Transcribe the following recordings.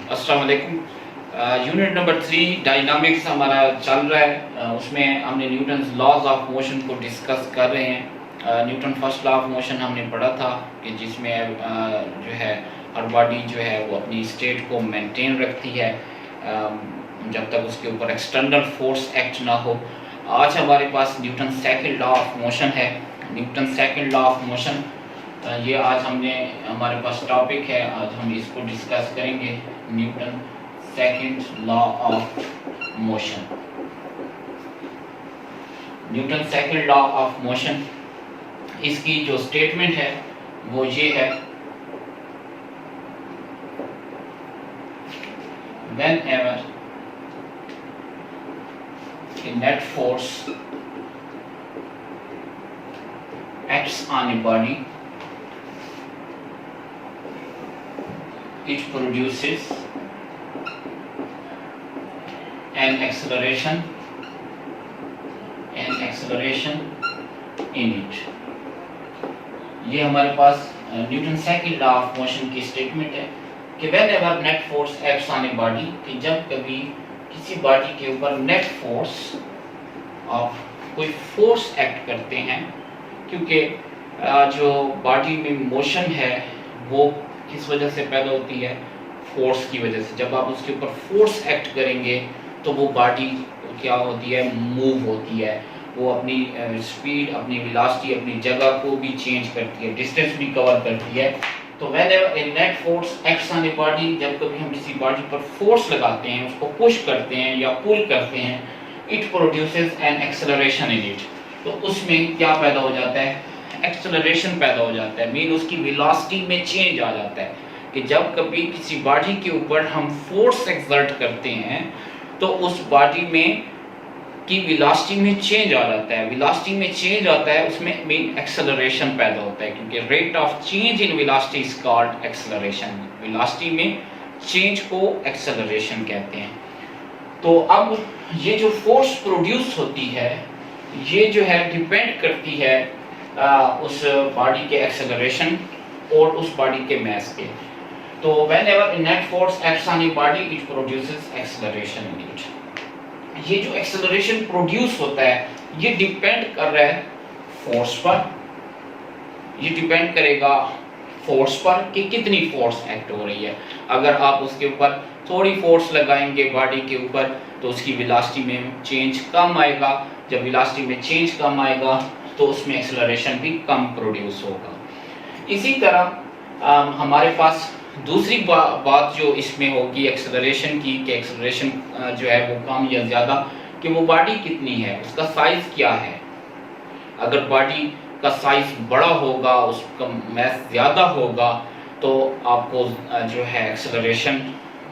अस्सलाम वालेकुम। Unit number 3 dynamics हमारा चल रहा है। उसमें हमने न्यूटन्स लॉज ऑफ मोशन को डिस्कस कर रहे हैं। Newton first law of motion हमने पढ़ा था कि जिसमें जो है हर बॉडी जो है वो अपनी स्टेट को मेंटेन रखती है जब तक उसके ऊपर एक्सटर्नल फोर्स एक्ट ना हो। आज हमारे पास Newton second law of motion है। Newton second law of motion ये आज हमारे पास टॉपिक है। आज हम इसको डिस्कस करेंगे, Newton second law of motion. Newton second law of motion, इसकी जो स्टेटमेंट है वो ये है, whenever a net force acts on a body, it produces an acceleration in it। ये हमारे पास Newton second law of motion की स्टेटमेंट है कि whenever net force acts on a body, कि जब कभी किसी बॉडी के ऊपर नेट फोर्स ऑफ कोई फोर्स एक्ट करते हैं, क्योंकि जो बॉडी में मोशन है वो किस वजह से पैदा होती है, फोर्स की वजह से। जब आप उसके ऊपर फोर्स एक्ट करेंगे तो वो बॉडी क्या होती है, मूव होती है। वो अपनी स्पीड, अपनी वेलोसिटी, अपनी जगह को भी चेंज करती है, डिस्टेंस भी कवर करती है। तो whenever a net force acts on a body, जब कभी हम किसी बॉडी पर फोर्स लगाते हैं, उसको पुश करते हैं या पुल करते हैं, it produces an acceleration in it। तो उसमें क्या पैदा हो जाता है, एक्सेलरेशन पैदा हो जाता है। मीन उसकी वेलोसिटी में चेंज आ जाता है कि जब कभी किसी बॉडी के ऊपर हम फोर्स एक्सर्ट करते हैं तो उस बॉडी में की वेलोसिटी में चेंज आ जाता है। वेलोसिटी में चेंज आता है, उसमें मीन एक्सेलरेशन पैदा होता है, क्योंकि rate of change in velocity is called acceleration. Velocity में चेंज को एक्सेलरेशन कहते हैं। तो अब ये जो फोर्स प्रोड्यूस होती है ये जो है डिपेंड करती है उस बॉडी के एक्सेलरेशन और उस बॉडी के मास के। तो whenever a net force acts on a body, it produces acceleration in it। ये जो एक्सेलरेशन प्रोड्यूस होता है ये डिपेंड कर रहा है फोर्स पर। ये डिपेंड करेगा फोर्स पर कि कितनी फोर्स एक्ट हो रही है। अगर आप उसके ऊपर थोड़ी फोर्स लगाएंगे बॉडी के ऊपर तो उसकी वेलोसिटी में चेंज कम आएगा। जब वेलोसिटी में चेंज कम आएगा तो उसमें एक्सेलरेशन भी कम प्रोड्यूस होगा। इसी तरह हमारे पास दूसरी बात जो इसमें होगी एक्सेलरेशन की, कि एक्सेलरेशन जो है वो कम या ज़्यादा, कि वो बॉडी कितनी है, उसका साइज़ क्या है। अगर बॉडी का साइज़ बड़ा होगा, उसका मास ज़्यादा होगा, तो आपको जो है एक्सेलरेशन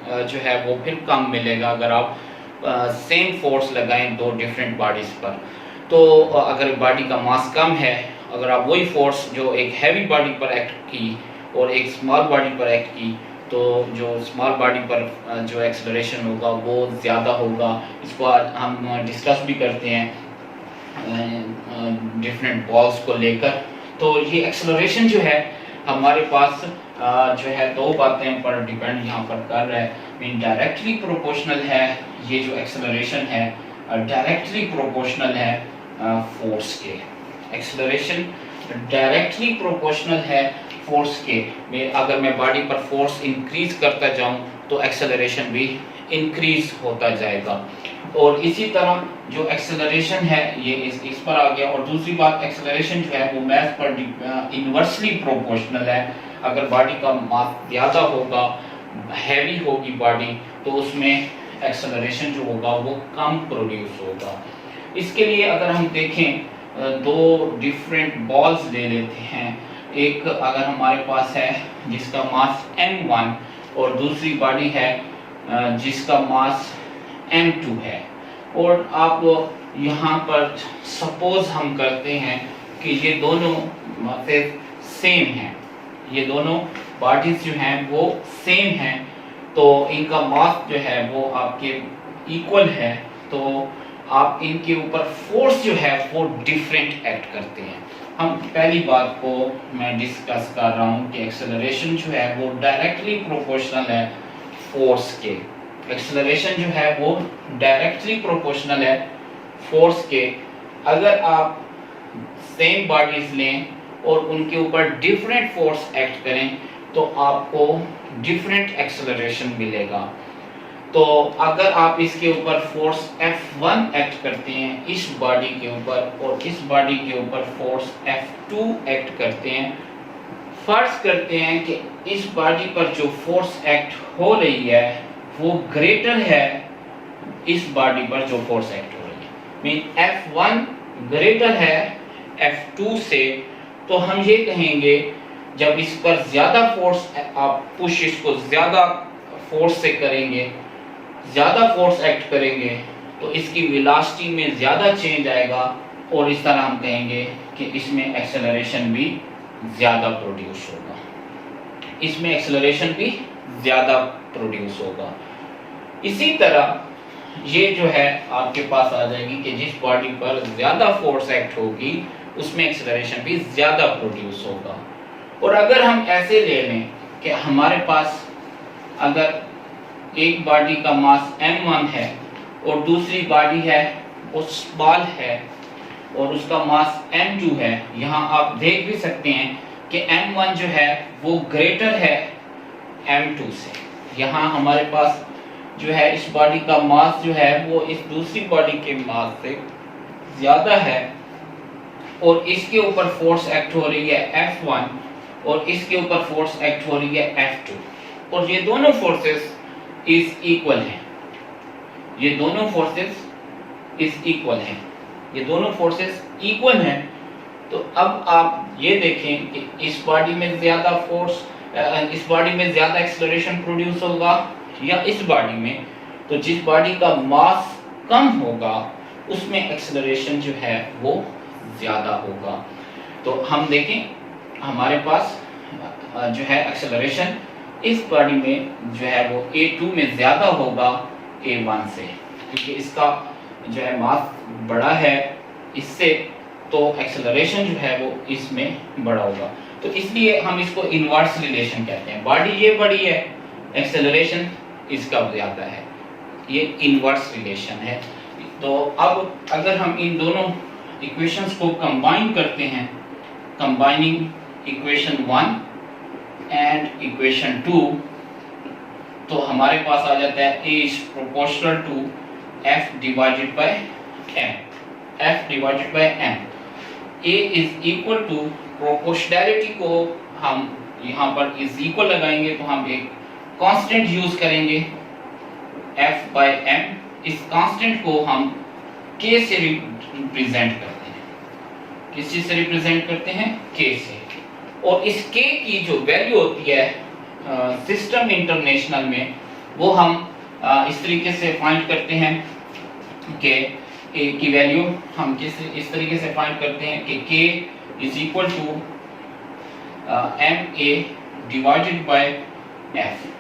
जो है वो फिर कम मिलेगा। अगर आप सेम फोर्स लगाएं दो डिफरेंट बॉडीज़ पर, तो अगर बॉडी का मास कम है, अगर आप वही फोर्स जो एक हैवी बॉडी पर एक्ट की और एक स्मॉल बॉडी पर एक्ट की, तो जो स्मॉल बॉडी पर जो एक्सेलरेशन होगा वो ज़्यादा होगा। इसको हम डिस्कस भी करते हैं डिफरेंट बॉल्स को लेकर। तो ये एक्सेलरेशन जो है हमारे पास जो है दो बातें पर डिपेंड यहाँ पर कर रहा है। मीन डायरेक्टली प्रोपोर्शनल है ये जो एक्सेलरेशन है, डायरेक्टली प्रोपोर्शनल है फोर्स के। एक्सेलरेशन डायरेक्टली प्रोपोर्शनल है फोर्स के। अगर मैं बॉडी पर फोर्स इंक्रीज करता जाऊं तो एक्सेलरेशन भी इंक्रीज होता जाएगा। और इसी तरह जो एक्सेलरेशन है ये इस पर आ गया। और दूसरी बात, एक्सेलरेशन जो है वो मास पर इनवर्सली प्रोपोर्शनल है। अगर बॉडी का मास ज़्यादा होगा, हैवी होगी बॉडी, तो उसमें एक्सेलरेशन जो होगा वो कम प्रोड्यूस होगा। इसके लिए अगर हम देखें दो डिफरेंट बॉल्स ले लेते हैं। एक अगर हमारे पास है जिसका मास m1 और दूसरी बॉडी है जिसका मास m2 है, और आप यहाँ पर सपोज हम करते हैं कि ये दोनों मासेस सेम हैं, ये दोनों बॉडीज जो हैं वो सेम हैं, तो इनका मास जो है वो आपके इक्वल है, तो आप इनके ऊपर फोर्स जो है वो डिफरेंट एक्ट करते हैं। हम पहली बात को मैं डिस्कस कर रहा हूँ कि एक्सेलरेशन जो है वो डायरेक्टली प्रोपोर्शनल है फोर्स के। एक्सेलरेशन जो है वो डायरेक्टली प्रोपोर्शनल है फोर्स के। अगर आप सेम बॉडीज लें और उनके ऊपर डिफरेंट फोर्स एक्ट करें तो आपको डिफरेंट एक्सेलरेशन मिलेगा। तो अगर आप इसके ऊपर फोर्स F1 एक्ट करते हैं इस बॉडी के ऊपर और इस बॉडी के ऊपर फोर्स F2 एक्ट करते हैं, फर्ज करते हैं कि इस बॉडी पर जो फोर्स एक्ट हो रही है वो ग्रेटर है इस बॉडी पर जो फोर्स एक्ट हो रही है, मीन F1 ग्रेटर है F2 से, तो हम ये कहेंगे जब इस पर ज्यादा फोर्स आप पुश इसको ज्यादा फोर्स से करेंगे, ज्यादा फोर्स एक्ट करेंगे तो इसकी वेलोसिटी में ज्यादा चेंज आएगा और इस तरह हम कहेंगे कि इसमें एक्सेलरेशन भी ज्यादा प्रोड्यूस होगा, इसमें एक्सेलरेशन भी ज्यादा प्रोड्यूस होगा। इसी तरह ये जो है आपके पास आ जाएगी कि जिस बॉडी पर ज्यादा फोर्स एक्ट होगी उसमें एक्सेलरेशन भी ज्यादा प्रोड्यूस होगा। और अगर हम ऐसे ले लें कि हमारे पास अगर एक बॉडी का मास m1 है और दूसरी बॉडी है उस बॉल है और उसका मास m2 है, यहाँ आप देख भी सकते हैं कि m1 जो है वो ग्रेटर है m2 से। यहाँ हमारे पास जो है इस बॉडी का मास जो है वो इस दूसरी बॉडी के मास से ज्यादा है और इसके ऊपर फोर्स एक्ट हो रही है F1 और इसके ऊपर फोर्स एक्ट हो रही है F2 और ये दोनों फोर्सेस इज इक्वल है, ये दोनों फोर्सेस इज इक्वल है, ये दोनों फोर्सेस इक्वल हैं। तो अब आप ये देखें कि इस बॉडी में ज्यादा फोर्स, इस बॉडी में ज्यादा एक्सेलरेशन प्रोड्यूस होगा या इस बॉडी में, तो जिस बॉडी का मास कम होगा उसमें एक्सेलरेशन जो है वो ज्यादा होगा। तो हम देखें हमारे पास जो है एक्सेलरेशन इस बॉडी में जो है वो A2 में ज्यादा होगा A1 से, क्योंकि इसका जो है मास बड़ा है इससे, तो एक्सेलरेशन जो है वो इसमें बड़ा होगा। तो इसलिए हम इसको इनवर्स रिलेशन कहते हैं। बॉडी ये बड़ी है, एक्सेलरेशन इसका ज्यादा है, ये इनवर्स रिलेशन है। तो अब अगर हम इन दोनों इक्वेशंस को कंबाइन करते हैं, कंबाइनिंग इक्वेशन 1 एंड इक्वेशन 2, तो हमारे पास आ जाता है A is proportional to F divided by M, F divided by M। A is equal to proportionality को हम यहाँ पर is equal लगाएंगे तो हम एक कांस्टेंट यूज करेंगे F by M। इस कांस्टेंट को हम K से रिप्रेजेंट करते हैं, किस चीज से रिप्रेजेंट करते हैं? K से। और इस K की जो वैल्यू होती है सिस्टम इंटरनेशनल में, वो हम इस तरीके से फाइंड करते हैं कि A की वैल्यू हम इस तरीके से फाइंड करते हैं कि K is equal to MA divided by F।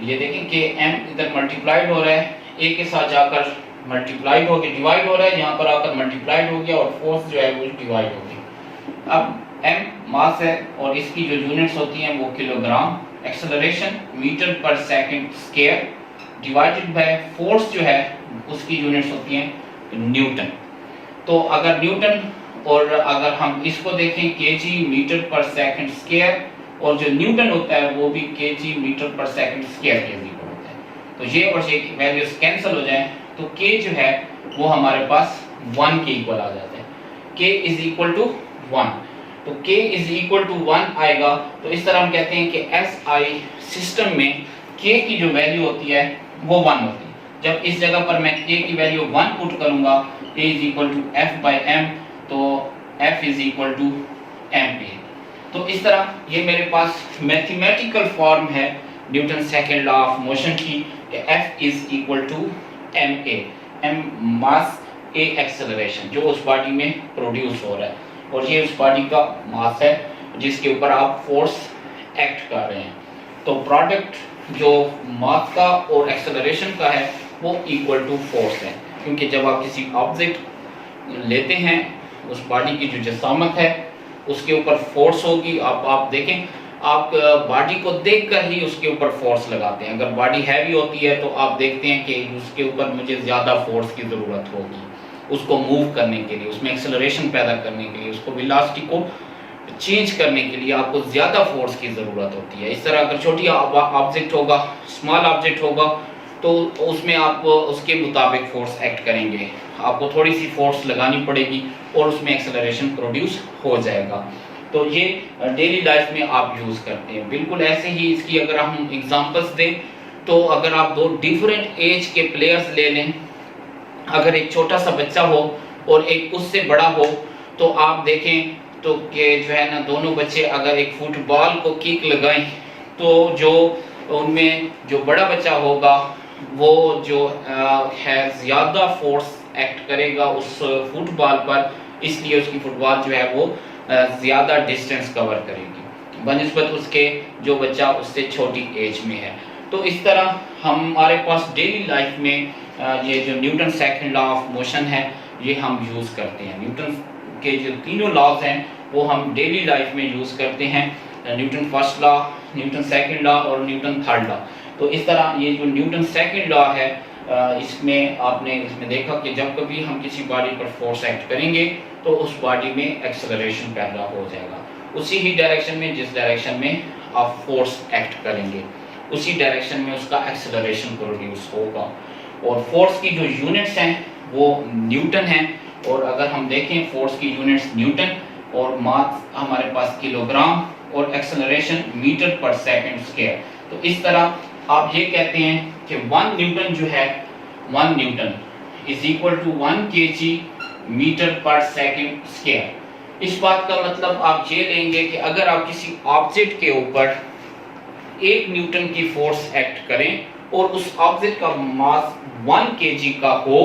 ये देखें कि M इधर मल्टीप्लाइड हो रहा है, A के साथ जाकर मल्टीप्लाइड हो गया, डिवाइड हो रहा है, यहाँ पर आकर मल्टीप्लाइड हो गया और फोर्स जो है वो डिवाइड हो गई। अब M मास है और इसकी जो यूनिट्स होती हैं वो kilogram, acceleration metre per second square divided by force जो है उसकी यूनिट्स होती हैं न्यूटन। तो अगर न्यूटन और अगर हम इसको देखें KG metre per second square, और जो न्यूटन होता है वो भी KG metre per second square के इक्वल होता है। तो ये और ये वैल्यूज कैंसिल हो जाए तो K जो है वो हमारे पास 1 के इक्वल आ जाता है। K इज इक्वल टू 1, तो K इज इक्वल टू 1 आएगा। तो इस तरह हम कहते हैं कि SI सिस्टम में K की जो वैल्यू होती है वो 1 होती है। जब इस जगह पर मैं K की वैल्यू 1 पुट करूंगा, K is equal to F by M, तो F is equal to MA। तो इस तरह ये मेरे पास मैथमेटिकल फॉर्म है Newton second law of motion की, F is equal to MA, M mass A acceleration जो उस बॉडी में प्रोड्यूस हो रहा है, और ये उस बॉडी का मास है जिसके ऊपर आप फोर्स एक्ट कर रहे हैं। तो प्रोडक्ट जो मास का और एक्सेलरेशन का है वो इक्वल टू फोर्स है, क्योंकि जब आप किसी ऑब्जेक्ट लेते हैं उस बॉडी की जो जसामत है उसके ऊपर फोर्स होगी। आप देखें आप बॉडी को देखकर ही उसके ऊपर फोर्स लगाते हैं। अगर बॉडी हैवी होती है तो आप देखते हैं कि उसके ऊपर मुझे ज़्यादा फोर्स की ज़रूरत होगी उसको मूव करने के लिए, उसमें एक्सेलरेशन पैदा करने के लिए, उसको वेलोसिटी को चेंज करने के लिए आपको ज़्यादा फोर्स की ज़रूरत होती है। इस तरह अगर छोटी ऑब्जेक्ट होगा, स्मॉल ऑब्जेक्ट होगा, तो उसमें आप उसके मुताबिक फोर्स एक्ट करेंगे, आपको थोड़ी सी फोर्स लगानी पड़ेगी और उसमें एक्सेलरेशन प्रोड्यूस हो जाएगा। तो ये डेली लाइफ में आप यूज़ करते हैं। बिल्कुल ऐसे ही इसकी अगर हम एग्जांपल्स दें तो अगर आप दो डिफरेंट एज के प्लेयर्स ले लें, अगर एक छोटा सा बच्चा हो और एक उससे बड़ा हो, तो आप देखें तो कि जो है ना दोनों बच्चे अगर एक फुटबॉल को किक लगाएं तो जो उनमें जो बड़ा बच्चा होगा वो जो है ज़्यादा फोर्स एक्ट करेगा उस फुटबॉल पर, इसलिए उसकी फुटबॉल जो है वो ज़्यादा डिस्टेंस कवर करेगी बनिस्बत उसके जो बच्चा उससे छोटी एज में है। तो इस तरह हमारे पास डेली लाइफ में ये जो Newton second law of motion है ये हम यूज़ करते हैं। न्यूटन के जो तीनों लॉज हैं वो हम डेली लाइफ में यूज़ करते हैं, Newton first law, Newton second law और न्यूटन थर्ड लॉ। तो इस तरह ये जो न्यूटन सेकंड लॉ है इसमें आपने इसमें देखा कि जब कभी हम किसी बॉडी पर फोर्स एक्ट करेंगे तो उस बॉडी में एक्सेलरेशन पैदा हो जाएगा, उसी ही डायरेक्शन में जिस डायरेक्शन में आप फोर्स एक्ट करेंगे उसी डायरेक्शन में उसका एक्सेलरेशन प्रोड्यूस होगा। और फोर्स की जो यूनिट्स हैं वो न्यूटन हैं, और अगर हम देखें फोर्स की यूनिट्स न्यूटन और मास हमारे पास किलोग्राम और acceleration metre per second square. तो इस तरह आप ये कहते हैं कि 1 न्यूटन जो है 1 Newton is equal to 1 kg metre per second square. इस बात का मतलब आप ये लेंगे कि अगर आप किसी ऑब्जेक्ट के ऊपर 1 न्यूटन की फोर्स एक्ट करें और उस ऑब्जेक्ट का मास 1 kg का हो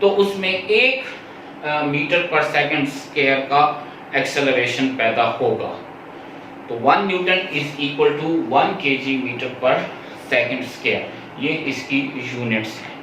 तो उसमें 1 मीटर पर सेकंड स्क्वायर का एक्सेलरेशन पैदा होगा। तो 1 Newton is equal to 1 kg metre per second square, ये इसकी यूनिट्स हैं।